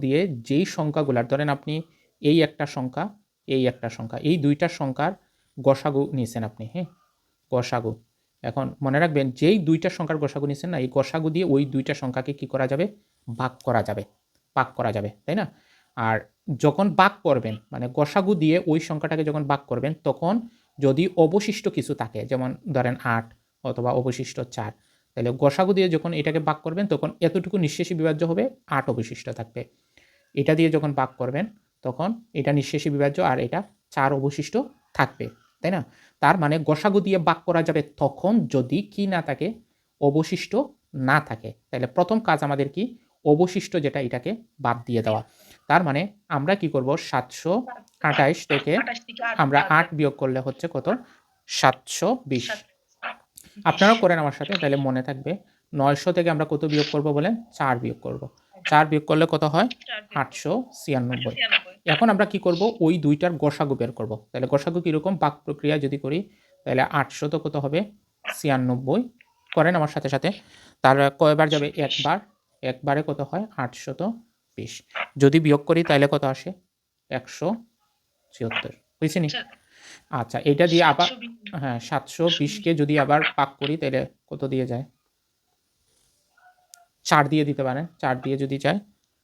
দিয়ে যেই সংখ্যাগুলার ধরেন আপনি এই একটা সংখ্যা, এই একটা সংখ্যা, এই দুইটা সংখ্যার গসাগু নিয়েছেন আপনি, হ্যাঁ, গসাগু। এখন মনে রাখবেন যেই দুইটা সংখ্যার গসাগু নিয়েছেন না, এই গসাগু দিয়ে ওই দুইটা সংখ্যাকে কি করা যাবে, ভাগ করা যাবে, ভাগ করা যাবে, তাই না? আর যখন ভাগ করবেন মানে গসাগু দিয়ে ওই সংখ্যাটাকে যখন ভাগ করবেন, তখন যদি অবশিষ্ট কিছু থাকে, যেমন ধরেন 8 অথবা অবশিষ্ট 4, তাহলে গসাগু দিয়ে যখন এটাকে ভাগ করবেন তখন এতটুকু নিঃশেষী বিভাজ্য হবে, 8 অবশিষ্ট থাকবে। এটা দিয়ে যখন ভাগ করবেন তখন এটা নিঃশেষী বিভাজ্য আর এটা 4 অবশিষ্ট থাকবে, তাই না? তার মানে গসাগু দিয়ে ভাগ করা যাবে তখন যদি কি না থাকে, অবশিষ্ট না থাকে। তাহলে প্রথম কাজ আমাদের কি, অবশিষ্ট যেটা এটাকে বাদ দিয়ে দেওয়া। তার মানে আমরা কি করব, 728 থেকে আমরা 8 বিয়োগ করলে হচ্ছে কত, 720। আপনারাও করেন আমার সাথে, তাহলে মনে থাকবে। 900 থেকে আমরা কত বিয়োগ করব বলেন, 4 বিয়োগ করব। 4 বিয়োগ করলে কত হয়, 896। এখন আমরা কি করব, ওই দুইটার গসাগু বের করব। তাহলে গসাগু কীরকম, ভাগ প্রক্রিয়া যদি করি, তাহলে 800 তো কত হবে, 96। করেন আমার সাথে সাথে। তার কয়বার যাবে, একবার, একবারে কত হয়, 820। যদি বিয়োগ করি তাহলে কত আসে, 174। বুঝছি নি? আচ্ছা, এটা দিয়ে আবার, হ্যাঁ, 720কে যদি আবার ভাগ করি তাহলে কত দিয়ে যায়, 4 দিয়ে দিতে পারেন। 4 দিয়ে যদি যায়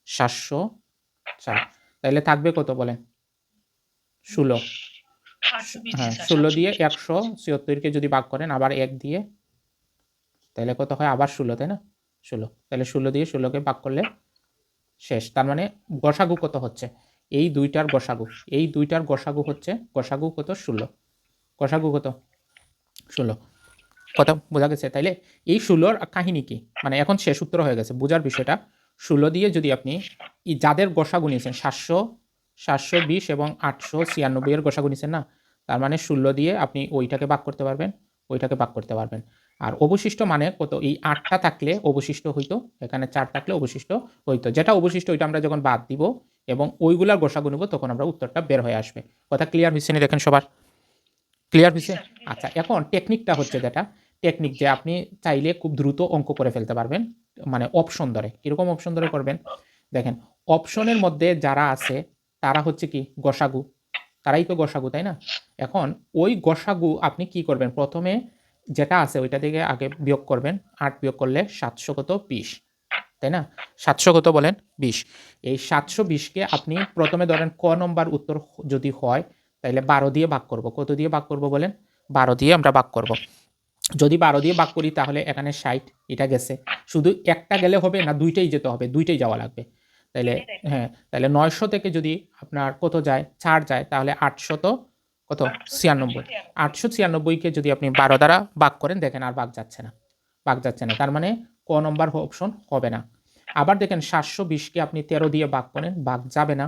704, তাহলে থাকবে কত বলেন, 16। হ্যাঁ, 16 দিয়ে 174কে যদি ভাগ করেন আবার 1 দিয়ে, তাহলে কত হয়, আবার 16, তাই না? 16, তাহলে 16 দিয়ে 16কে ভাগ করলে শেষ। তার মানে গসাগু কত হচ্ছে, এই দুইটার গসাগু, এই দুইটার গসাগু হচ্ছে, গসাগু কত, 16। গসাগু কত, 16। কথা বোঝা গেছে? তাইলে এই 16-র কাহিনী কি, মানে এখন শেষ উত্তর হয়ে গেছে, বোঝার বিষয়টা। 16 দিয়ে যদি আপনি যাদের গসাগু নিয়েছেন 720 এবং 896 এর গসাগু নিয়েছেন না, তার মানে 16 দিয়ে আপনি ওইটাকে ভাগ করতে পারবেন, ওইটাকে ভাগ করতে পারবেন। আর অবশিষ্ট মানে কত, এই 8টা থাকলে অবশিষ্ট হইতো, এখানে 4 থাকলে অবশিষ্ট হইতো। যেটা অবশিষ্ট ওইটা আমরা যখন বাদ দিব এবং ওইগুলার গসাগু নেব, তখন আমরা উত্তরটা বের হয়ে আসবে। কথা ক্লিয়ার হয়েছে না দেখেন সবার? ক্লিয়ার হয়েছে? আচ্ছা, এখন টেকনিকটা হচ্ছে যেটা, টেকনিক যে আপনি চাইলে খুব দ্রুত অঙ্ক করে ফেলতে পারবেন, মানে অপশন ধরে। কীরকম অপশন ধরে করবেন, দেখেন, অপশনের মধ্যে যারা আছে তারা হচ্ছে কি, গসাগু, তারাই তো গসাগু, তাই না? এখন ওই গসাগু আপনি কি করবেন, প্রথমে যেটা আছে ওইটা থেকে আগে বিয়োগ করবেন। 8 বিয়োগ করলে 700 কত, 20, তাই না? 700 কত বলেন, 20। এই 720কে আপনি প্রথমে ধরেন ক নম্বর উত্তর যদি হয়, তাহলে 12 দিয়ে ভাগ করব। কত দিয়ে ভাগ করব বলেন, 12 দিয়ে আমরা ভাগ করব। যদি 12 দিয়ে ভাগ করি তাহলে এখানে 60, এটা গেছে। শুধু একটা গেলে হবে না, দুইটাই যেতে হবে, দুইটাই যাওয়া লাগবে। তাহলে হ্যাঁ, তাহলে 900 থেকে যদি আপনার কত যায়, 4 যায়, তাহলে 800 কত, 96। 896কে যদি আপনি 12 দ্বারা ভাগ করেন, দেখেন আর ভাগ যাচ্ছে না, ভাগ যাচ্ছে না। তার মানে ক নম্বর অপশন হবে না। আবার দেখেন 720কে আপনি 13 দিয়ে ভাগ করেন, ভাগ যাবে না,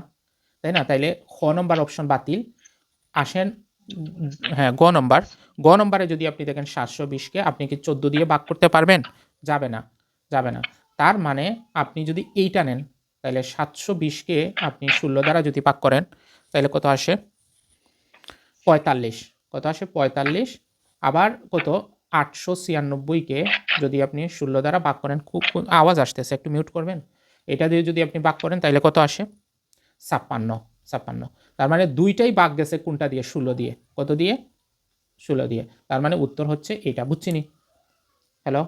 তাই না? তাইলে খ নম্বর অপশন বাতিল। আসেন, হ্যাঁ, গ নম্বর। গ নম্বরে যদি আপনি দেখেন 720কে আপনি কি 14 দিয়ে ভাগ করতে পারবেন, যাবে না, যাবে না। তার মানে আপনি যদি এইটা নেন, তাহলে 720কে আপনি 16 দ্বারা যদি ভাগ করেন, তাহলে কত আসে, 45। কত আসে, 45। আবার কত, 896কে যদি আপনি 16 দ্বারা ভাগ করেন, খুব আওয়াজ আসতেছে, একটু মিউট করবেন। এটা দিয়ে যদি আপনি ভাগ করেন তাহলে কত আসে, 56, 56। তার মানে দুইটাই ভাগ গেছে কোনটা দিয়ে, 16 দিয়ে। কত দিয়ে, 16 দিয়ে। তার মানে উত্তর হচ্ছে এটা, বুঝছিনি? হ্যালো?